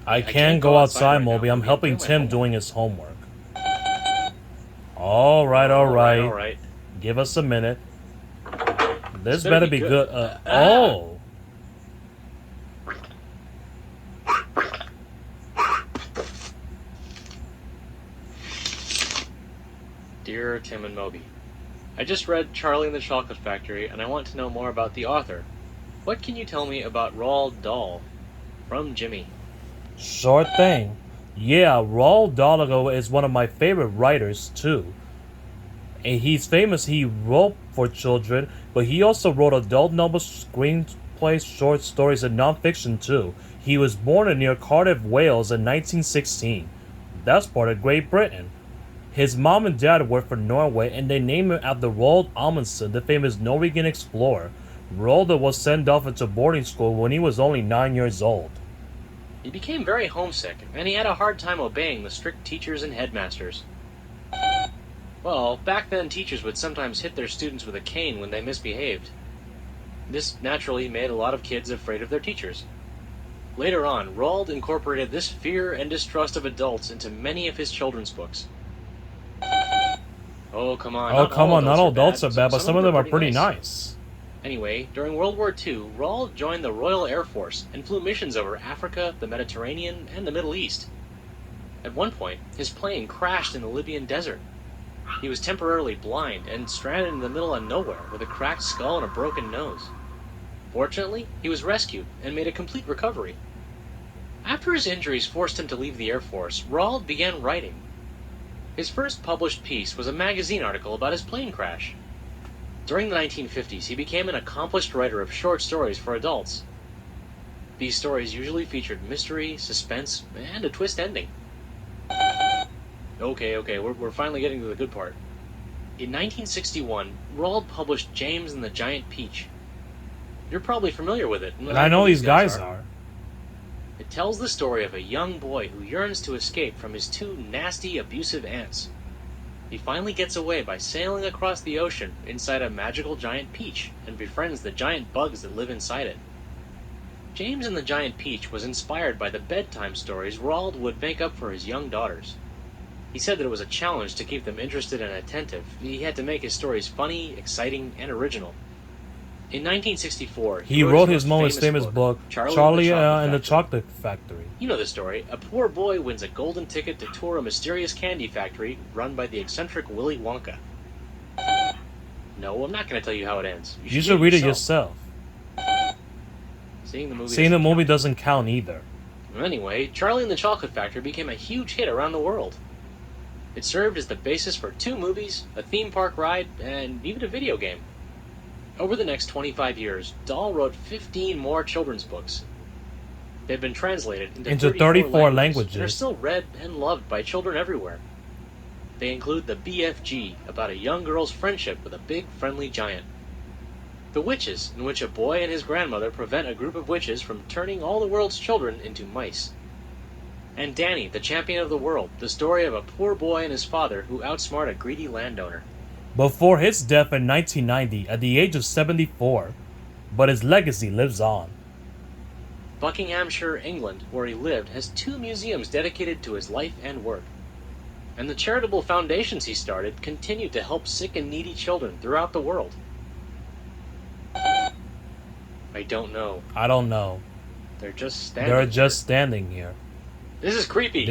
I can't go outside, Moby. I'm helping Tim doing his homework. Alright, alright. Give us a minute. This better be good. Oh! Dear Tim and Moby, I just read Charlie and the Chocolate Factory, and I want to know more about the author. What can you tell me about Roald Dahl? From Jimmy. Sure thing. Yeah, Roald Dahl is one of my favorite writers, too. And he's famous, he wrote for children, but he also wrote adult novels, screenplays, short stories, and nonfiction, too. He was born near Cardiff, Wales in 1916. That's part of Great Britain. His mom and dad worked for Norway, and they named him after Roald Amundsen, the famous Norwegian explorer. Roald was sent off into boarding school when he was only 9 years old. He became very homesick, and he had a hard time obeying the strict teachers and headmasters. Well, back then teachers would sometimes hit their students with a cane when they misbehaved. This naturally made a lot of kids afraid of their teachers. Later on, Roald incorporated this fear and distrust of adults into many of his children's books. Oh, come on. Not all adults are bad, but some of them are pretty nice. Anyway, during World War II, Roald joined the Royal Air Force and flew missions over Africa, the Mediterranean, and the Middle East. At one point, his plane crashed in the Libyan desert. He was temporarily blind and stranded in the middle of nowhere with a cracked skull and a broken nose. Fortunately, he was rescued and made a complete recovery. After his injuries forced him to leave the Air Force, Roald began writing. His first published piece was a magazine article about his plane crash. During the 1950s, he became an accomplished writer of short stories for adults. These stories usually featured mystery, suspense, and a twist ending. Okay, we're finally getting to the good part. In 1961, Roald published James and the Giant Peach. You're probably familiar with it. And I know these guys are. It tells the story of a young boy who yearns to escape from his two nasty, abusive aunts. He finally gets away by sailing across the ocean inside a magical giant peach and befriends the giant bugs that live inside it. James and the Giant Peach was inspired by the bedtime stories Roald would make up for his young daughters. He said that it was a challenge to keep them interested and attentive. He had to make his stories funny, exciting, and original. In 1964, he wrote his most famous book, Charlie and the Chocolate Factory. You know the story. A poor boy wins a golden ticket to tour a mysterious candy factory run by the eccentric Willy Wonka. No, I'm not going to tell you how it ends. You should read it yourself. Seeing the movie doesn't count either. Anyway, Charlie and the Chocolate Factory became a huge hit around the world. It served as the basis for 2 movies, a theme park ride, and even a video game. Over the next 25 years, Dahl wrote 15 more children's books. They've been translated into 34 languages and are still read and loved by children everywhere. They include the BFG, about a young girl's friendship with a big, friendly giant. The Witches, in which a boy and his grandmother prevent a group of witches from turning all the world's children into mice. And Danny, the Champion of the World, the story of a poor boy and his father who outsmart a greedy landowner. Before his death in 1990 at the age of 74, but his legacy lives on. Buckinghamshire, England, where he lived, has 2 museums dedicated to his life and work. And the charitable foundations he started continue to help sick and needy children throughout the world. I don't know. They're They're just standing here. This is creepy.